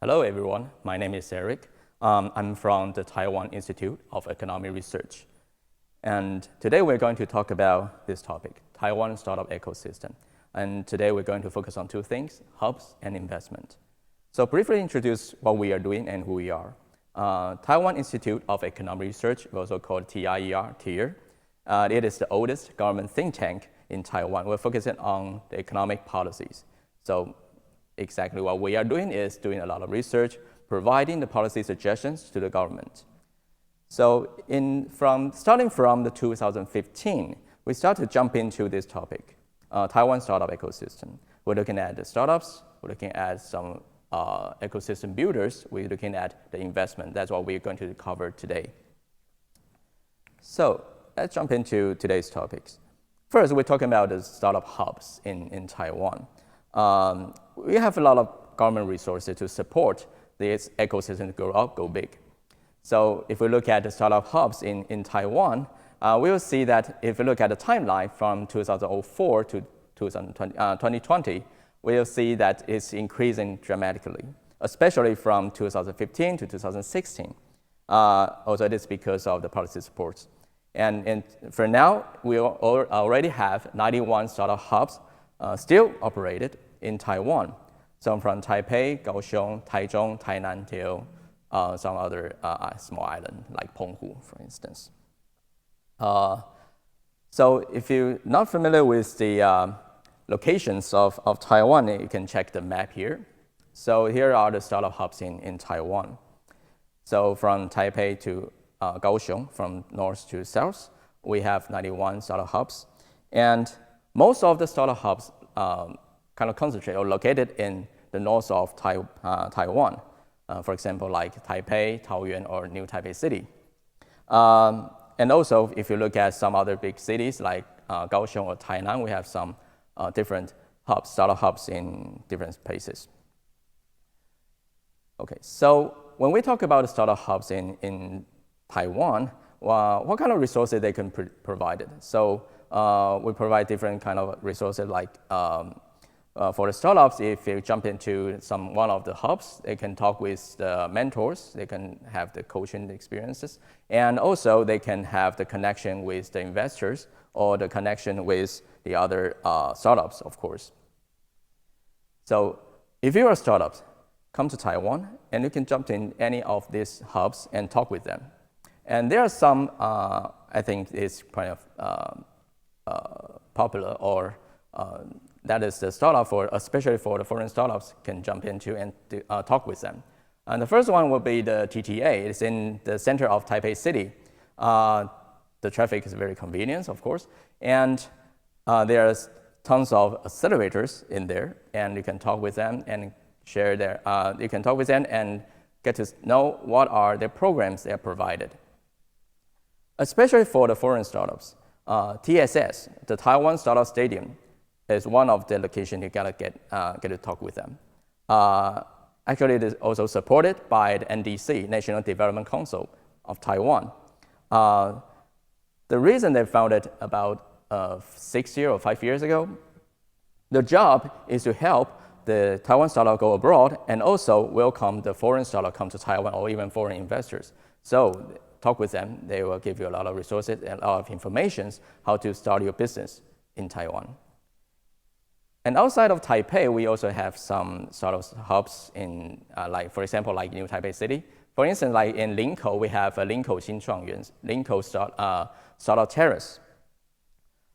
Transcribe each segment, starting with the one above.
Hello, everyone. My name is Eric. I'm from the Taiwan Institute of Economic Research. And today we're going to talk about this topic, Taiwan startup ecosystem. And today we're going to focus on two things, hubs and investment. So briefly introduce what we are doing and who we are. Taiwan Institute of Economic Research, also called TIER. It is the oldest government think tank in Taiwan. We're focusing on the economic policies. So exactly what we are doing is doing a lot of research, providing the policy suggestions to the government. So starting from the 2015, we start to jump into this topic, Taiwan startup ecosystem. We're looking at the startups, we're looking at some ecosystem builders, we're looking at the investment. That's what we're going to cover today. So let's jump into today's topics. First, we're talking about the startup hubs in Taiwan. We have a lot of government resources to support this ecosystem to grow up, go big. So if we look at the startup hubs in Taiwan, we will see that if we look at the timeline from 2004 to 2020, we will see that it's increasing dramatically, especially from 2015 to 2016. Also, it is because of the policy supports. And for now, we already have 91 startup hubs still operated in Taiwan. Some from Taipei, Kaohsiung, Taichung, Tainan, till some other small island like Penghu, for instance. So if you're not familiar with the locations of Taiwan, you can check the map here. So here are the startup hubs in Taiwan. So from Taipei to Kaohsiung, from north to south, we have 91 startup hubs. And most of the startup hubs kind of concentrate or located in the north of Taiwan. For example, like Taipei, Taoyuan, or New Taipei City. And also, if you look at some other big cities like Kaohsiung or Tainan, we have some different hubs, startup hubs in different places. Okay, so when we talk about the startup hubs in Taiwan, what kind of resources they can provide? So we provide different kind of resources like for the startups, if you jump into one of the hubs, they can talk with the mentors, they can have the coaching experiences, and also they can have the connection with the investors or the connection with the other startups, of course. So if you're a startup, come to Taiwan and you can jump in any of these hubs and talk with them. And there are some, I think is kind of popular or that is the startup especially for the foreign startups can jump into and talk with them. And the first one will be the TTA. It's in the center of Taipei City. The traffic is very convenient, of course. And there's tons of accelerators in there, and you can talk with them and share you can talk with them and get to know what are the programs they are provided. Especially for the foreign startups, TSS, the Taiwan Startup Stadium, is one of the locations you gotta get to talk with them. Actually, it is also supported by the NDC, National Development Council of Taiwan. The reason they founded about 6 years or 5 years ago, the job is to help the Taiwan startup go abroad and also welcome the foreign startup come to Taiwan or even foreign investors. So talk with them, they will give you a lot of resources and a lot of information how to start your business in Taiwan. And outside of Taipei, we also have some startup hubs in, for example, like New Taipei City. For instance, like in Linkou, we have Linkou Xinchuangyuan, Linkou Startup Terrace.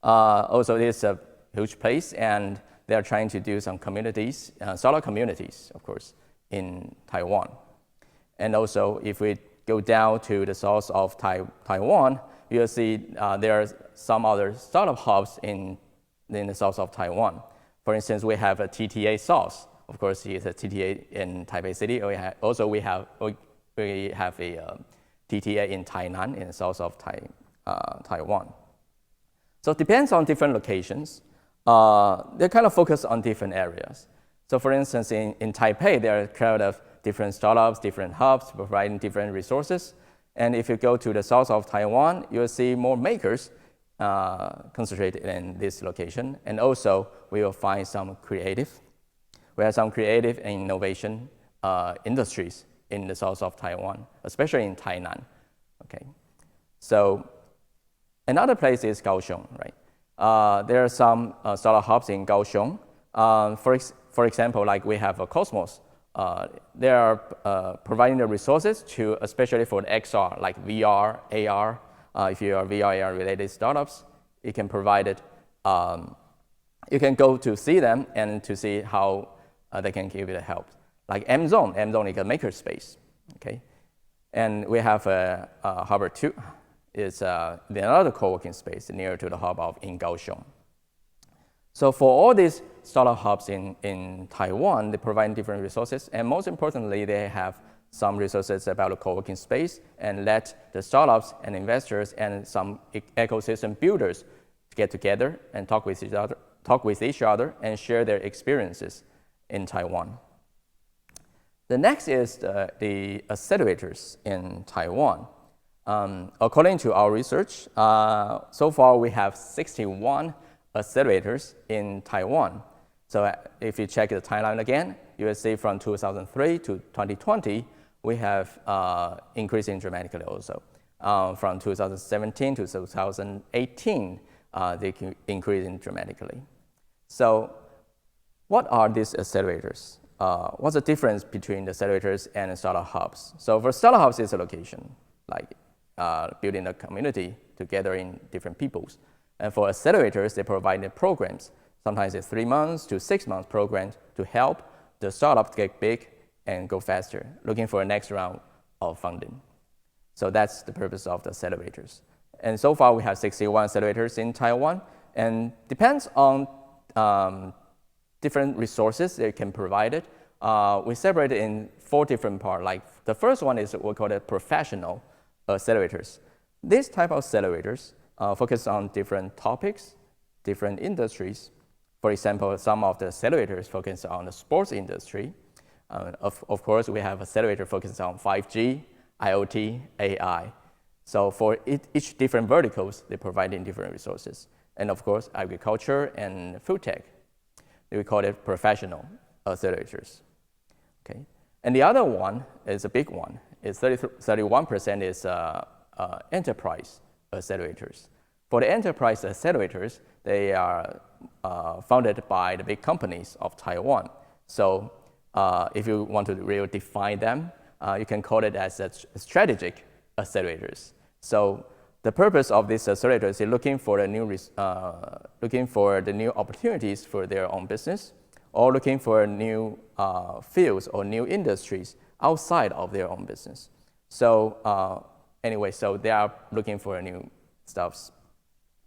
Also, it's a huge place, and they are trying to do some communities, startup communities, of course, in Taiwan. And also, if we go down to the south of Taiwan, you'll see there are some other startup hubs in the south of Taiwan. For instance, we have a TTA South. Of course, it's a TTA in Taipei City. We have a TTA in Tainan, in the south of Taiwan. So it depends on different locations. They kind of focus on different areas. So for instance, in Taipei, there are a crowd of different startups, different hubs, providing different resources. And if you go to the south of Taiwan, you'll see more makers concentrated in this location. And also, we will find some creative. We have some creative and innovation industries in the south of Taiwan, especially in Tainan. Okay, so another place is Kaohsiung, right? There are some startup hubs in Kaohsiung. For example, like we have a Cosmos. They are providing the resources to, especially for the XR, like VR, AR. If you are VR, AR related startups, you can provide it. You can go to see them and to see how they can give you the help. Like M-Zone is a makerspace, okay? And we have Harbor 2. It's another co-working space near to the hub in Kaohsiung. So for all these startup hubs in Taiwan, they provide different resources, and most importantly, they have some resources about the co-working space and let the startups and investors and some ecosystem builders get together and talk with each other and share their experiences in Taiwan. The next is the accelerators in Taiwan. According to our research, so far we have 61 accelerators in Taiwan. So if you check the timeline again, you will see from 2003 to 2020, we have increasing dramatically also. From 2017 to 2018, they increasing dramatically. So what are these accelerators? What's the difference between the accelerators and startup hubs? So for startup hubs, it's a location, like building a community together in different peoples. And for accelerators, they provide the programs. Sometimes it's 3 months to 6 months programs to help the startup get big and go faster, looking for a next round of funding. So that's the purpose of the accelerators. And so far, we have 61 accelerators in Taiwan, and depends on different resources they can provide it. We separate it in 4 different parts. Like the first one is what we call it professional accelerators. This type of accelerators focus on different topics, different industries. For example, some of the accelerators focus on the sports industry. Of course, we have accelerator focused on 5G, IoT, AI. So for each different verticals, they provide in different resources. And of course, agriculture and food tech. We call it professional accelerators. Okay. And the other one is a big one. It's 31% is enterprise accelerators. For the enterprise accelerators, they are founded by the big companies of Taiwan. So if you want to really define them, you can call it as strategic accelerators. So the purpose of these accelerators is looking for the new opportunities for their own business, or looking for new fields or new industries outside of their own business. So anyway, so they are looking for new stuffs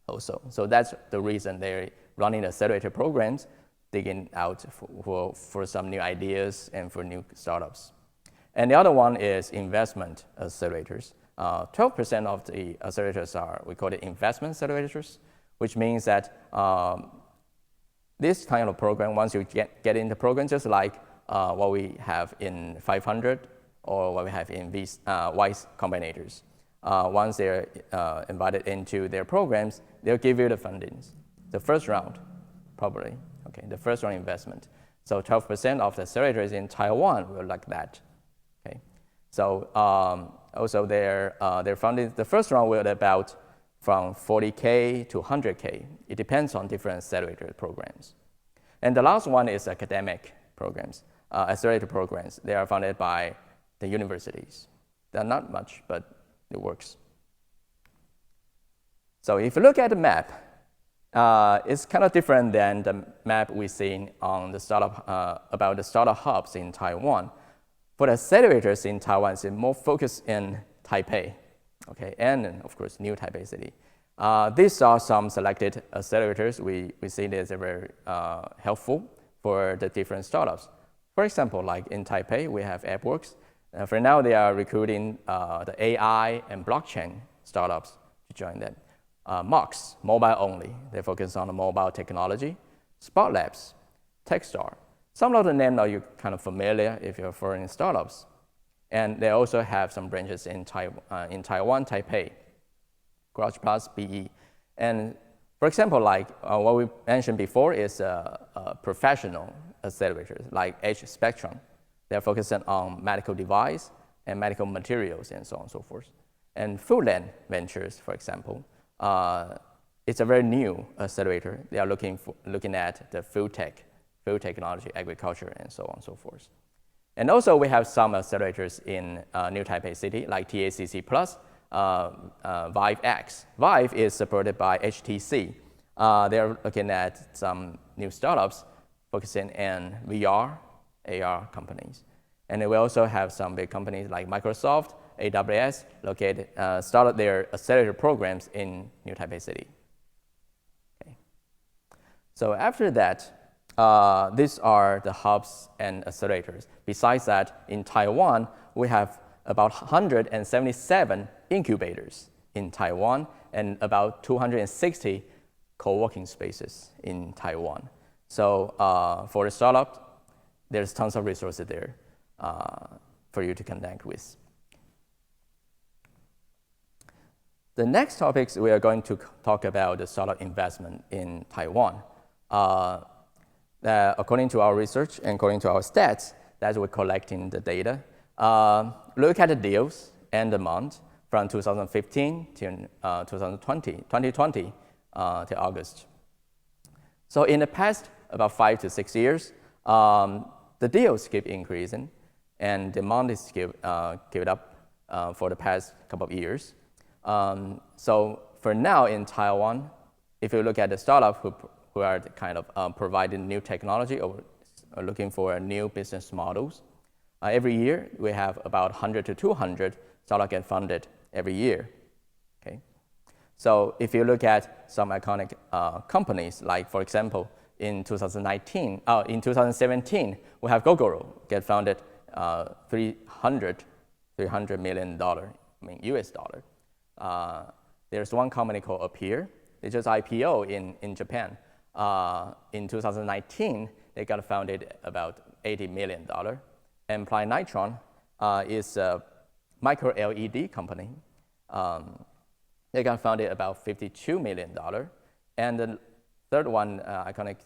also. So that's the reason they're running accelerator programs, digging out for some new ideas and for new startups. And the other one is investment accelerators. 12% of the accelerators are, we call it investment accelerators, which means that this kind of program, once you get in the program, just like what we have in 500 or what we have in these WISE combinators. Once they're invited into their programs, they'll give you the fundings. The first round, probably, okay, the first round investment. So 12% of the accelerators in Taiwan were like that, okay. So also their funding, the first round will about from 40K to 100K. It depends on different accelerator programs. And the last one is academic programs, accelerator programs. They are funded by the universities. They're not much, but it works. So if you look at the map, it's kind of different than the map we've seen on the startup, about the startup hubs in Taiwan. For the accelerators in Taiwan, it's more focused in Taipei, okay, and of course, New Taipei City. These are some selected accelerators we see that are very helpful for the different startups. For example, like in Taipei, we have AppWorks. For now, they are recruiting the AI and blockchain startups to join them. Mox, mobile only. They focus on the mobile technology. Spot Labs, Techstar. Some of the names are you kind of familiar if you're foreign startups. And they also have some branches in Taiwan, Taipei, Garage Plus, BE. And for example, like what we mentioned before is professional accelerators like Edge Spectrum. They're focusing on medical device and medical materials and so on and so forth. And Foodland Ventures, for example, it's a very new accelerator. They are looking at the food technology, agriculture, and so on and so forth. And also, we have some accelerators in New Taipei City, like TACC Plus, ViveX. Vive is supported by HTC. They're looking at some new startups focusing on VR, AR companies. And we also have some big companies like Microsoft, AWS, started their accelerator programs in New Taipei City. Okay. So after that, these are the hubs and accelerators. Besides that, in Taiwan, we have about 177 incubators in Taiwan and about 260 co-working spaces in Taiwan. So for the startup, there's tons of resources there for you to connect with. The next topics, we are going to talk about the startup investment in Taiwan. According to our research and according to our stats, that we're collecting the data, look at the deals and the amount from 2015 to 2020 to August. So in the past about 5 to 6 years, the deals keep increasing and the amount is keep up for the past couple of years. So for now in Taiwan, if you look at the startup who are kind of providing new technology or looking for new business models, every year we have about 100 to 200 startups get funded every year. Okay, so if you look at some iconic companies, like for example, in 2017, we have Gogoro get funded $300 million, US dollar. There's one company called Appear. They just IPO in Japan. In 2019, they got funded about $80 million. And Applied Nitron is a micro LED company. They got funded about $52 million. And the third one, iconic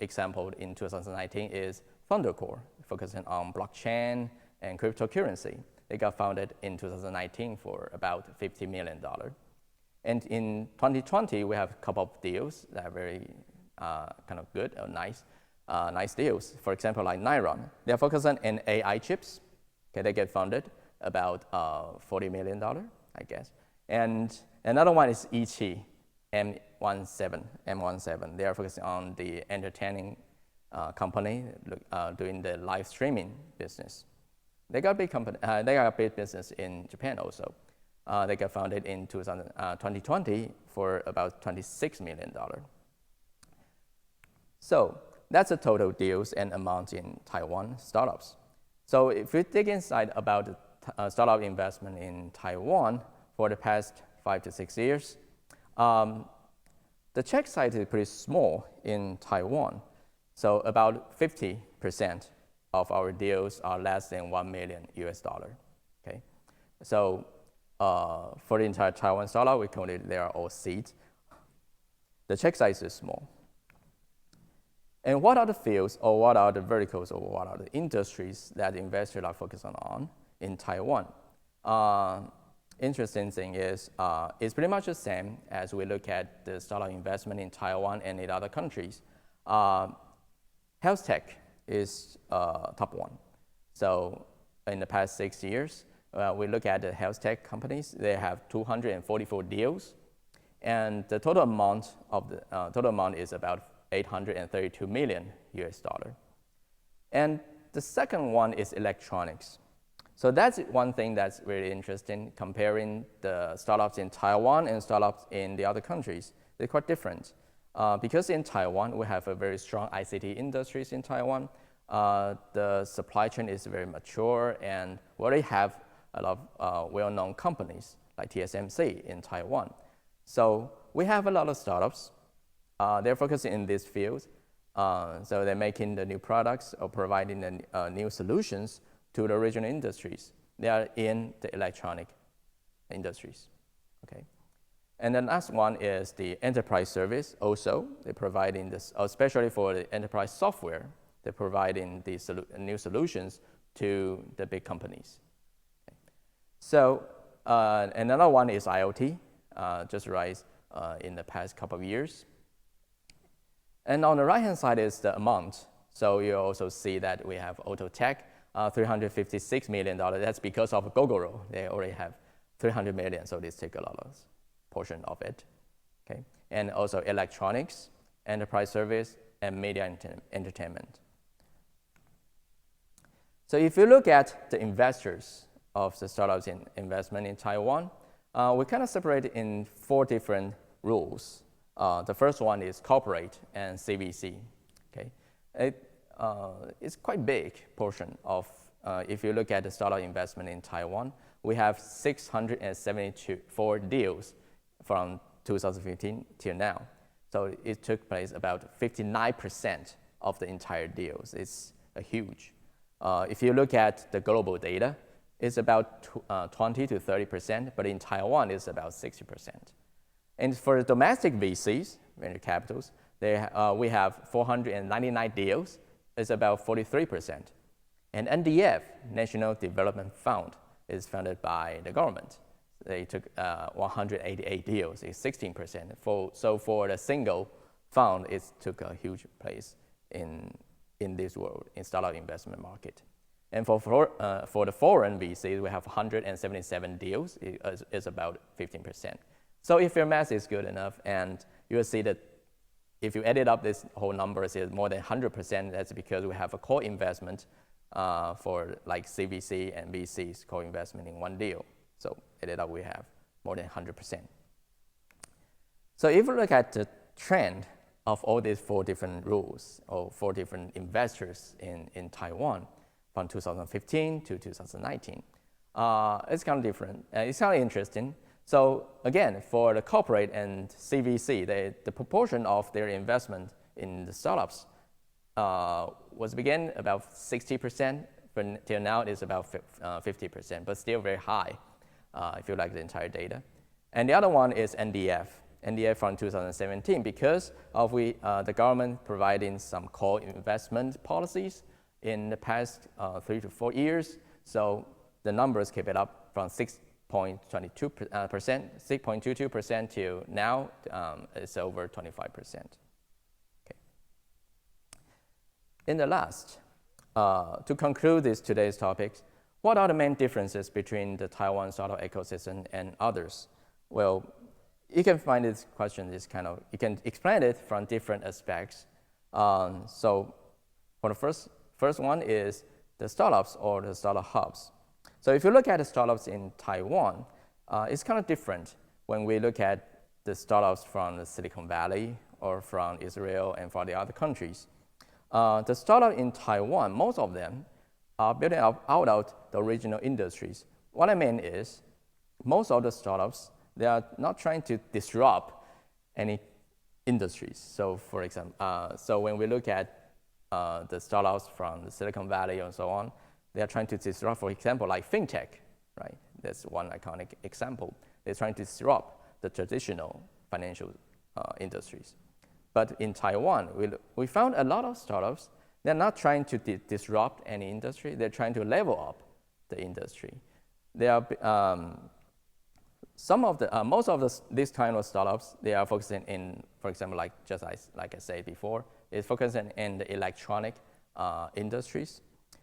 example in 2019 is Thundercore, focusing on blockchain and cryptocurrency. They got founded in 2019 for about $50 million. And in 2020, we have a couple of deals that are very kind of good or nice deals. For example, like Nyron, they're focusing on AI chips. Okay, they get funded about $40 million, I guess. And another one is Ichi, M17. They are focusing on the entertaining company doing the live streaming business. They got big company. They got a big business in Japan also. They got founded in 2020 for about $26 million. So that's the total deals and amount in Taiwan startups. So if we dig inside about the startup investment in Taiwan for the past 5 to 6 years, the check size is pretty small in Taiwan. So about 50% of our deals are less than $1 million US dollar. Okay, so for the entire Taiwan startup, we counted they are all seeds. The check size is small. And what are the fields, or what are the verticals, or what are the industries that investors are focusing on in Taiwan? Interesting thing is, it's pretty much the same as we look at the startup investment in Taiwan and in other countries. Health tech is top one. So in the past 6 years, we look at the health tech companies. They have 244 deals, and the total amount is about $832 million US dollar. And the second one is electronics. So that's one thing that's really interesting, comparing the startups in Taiwan and startups in the other countries. They're quite different. Because in Taiwan, we have a very strong ICT industries in Taiwan. The supply chain is very mature, and we already have a lot of well-known companies like TSMC in Taiwan. So we have a lot of startups. They're focusing in these fields. So they're making the new products or providing the new solutions to the regional industries. They are in the electronic industries. Okay. And the last one is the enterprise service. Also, they're providing this, especially for the enterprise software. They're providing these new solutions to the big companies. Okay. So another one is IoT, just rise in the past couple of years. And on the right-hand side is the amount. So you also see that we have Autotech, $356 million. That's because of Gogoro. They already have 300 million, so this take a lot of portion of it. Okay. And also electronics, enterprise service, and media entertainment. So if you look at the investors of the startups in investment in Taiwan, we kind of separate it in 4 different rules. The first one is corporate and CVC. Okay, it's quite big portion of. If you look at the startup investment in Taiwan, we have 674 deals from 2015 till now. So it took place about 59% of the entire deals. It's a huge. If you look at the global data, it's about 20 to 30%, but in Taiwan, it's about 60%. And for the domestic VCs, venture capitals, we have 499 deals. It's about 43%. And NDF, National Development Fund, is funded by the government. They took 188 deals, it's 16%. So for the single fund, it took a huge place in this world, in startup investment market. And for the foreign VCs, we have 177 deals. It's about 15%. So if your math is good enough, and you will see that if you added up this whole number, it's more than 100%. That's because we have a co-investment for like CVC and VCs co-investment in one deal. So added up, we have more than 100%. So if you look at the trend of all these 4 different rules or 4 different investors in Taiwan from 2015 to 2019, it's kind of different. It's kind of interesting. So again, for the corporate and CVC, the proportion of their investment in the startups was began about 60%, but till now it's about 50%, but still very high if you like the entire data. And the other one is NDF. NDF from 2017, because of the government providing some co-investment policies in the past 3 to 4 years. So the numbers keep it up from 6.22% to now it's over 25%. Okay. In the last, to conclude today's topics, what are the main differences between the Taiwan startup ecosystem and others? Well, you can find this question is you can explain it from different aspects. So for the first one is the startups or the startup hubs. So if you look at the startups in Taiwan, it's kind of different when we look at the startups from the Silicon Valley or from Israel and from the other countries. The startup in Taiwan, most of them are building out of the original industries. What I mean is, most of the startups, they are not trying to disrupt any industries. So for example, so when we look at the startups from the Silicon Valley and so on, they are trying to disrupt, for example, like fintech, right? That's one iconic example. They're trying to disrupt the traditional financial industries. But in Taiwan, we found a lot of startups, they're not trying to disrupt any industry, they're trying to level up the industry. They are, most of these kind of startups, they are focusing in, for example, like I said before, is focusing in the electronic industries.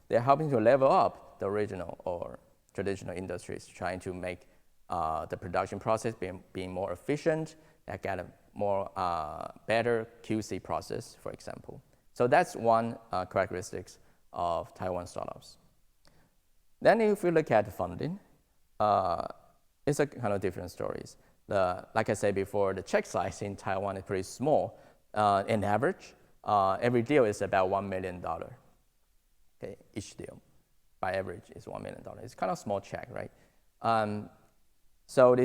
They're helping to level up the original or traditional industries, trying to make the production process being more efficient, and get a more better QC process, for example. So that's one characteristics of Taiwan startups. Then if we look at the funding, it's a kind of different stories. Like I said before, the check size in Taiwan is pretty small. In average, every deal is about $1 million. Okay, each deal, by average, is $1 million. It's kind of small check, right? So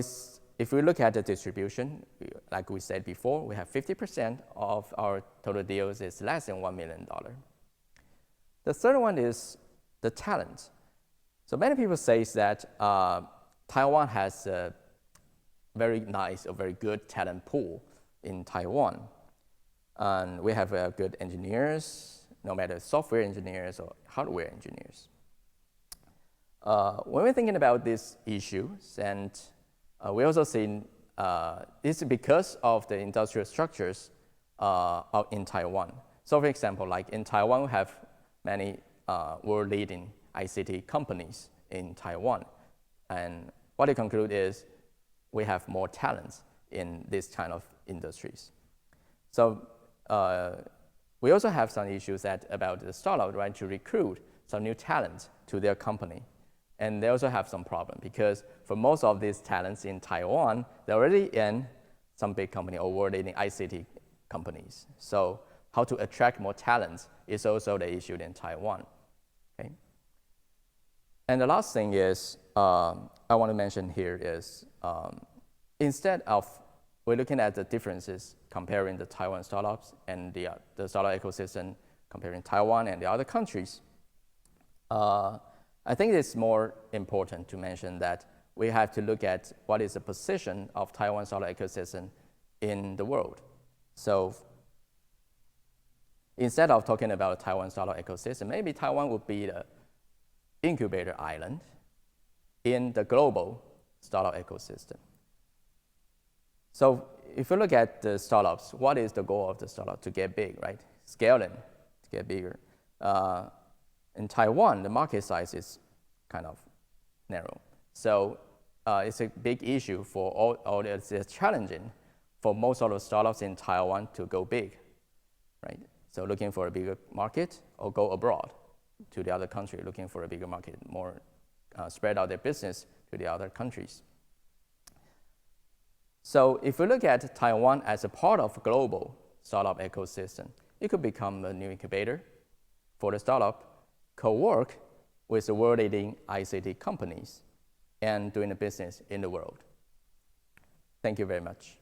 if we look at the distribution, like we said before, we have 50% of our total deals is less than $1 million. The third one is the talent. So many people say that Taiwan has a very nice or very good talent pool in Taiwan. And we have good engineers, no matter software engineers or hardware engineers. When we're thinking about these issues, and we also seen this is because of the industrial structures in Taiwan. So for example, like in Taiwan, we have many world-leading ICT companies in Taiwan. And what they conclude is we have more talents in this kind of industries. So we also have some issues about the startup trying to recruit some new talent to their company. And they also have some problem because for most of these talents in Taiwan, they're already in some big company or world-leading ICT companies. So how to attract more talents is also the issue in Taiwan. Okay? And the last thing is, I want to mention here is, instead of we're looking at the differences comparing the Taiwan startups and the startup ecosystem comparing Taiwan and the other countries, I think it's more important to mention that we have to look at what is the position of Taiwan startup ecosystem in the world. So instead of talking about Taiwan startup ecosystem, maybe Taiwan would be the incubator island in the global startup ecosystem. So if you look at the startups, what is the goal of the startup? To get big, right? Scaling, to get bigger. In Taiwan, the market size is kind of narrow. So it's a big issue for all it's challenging for most of the startups in Taiwan to go big, right? So looking for a bigger market or go abroad to the other country, looking for a bigger market, more spread out their business to the other countries. So if we look at Taiwan as a part of global startup ecosystem, it could become a new incubator for the startup, co-work with the world-leading ICT companies, and doing the business in the world. Thank you very much.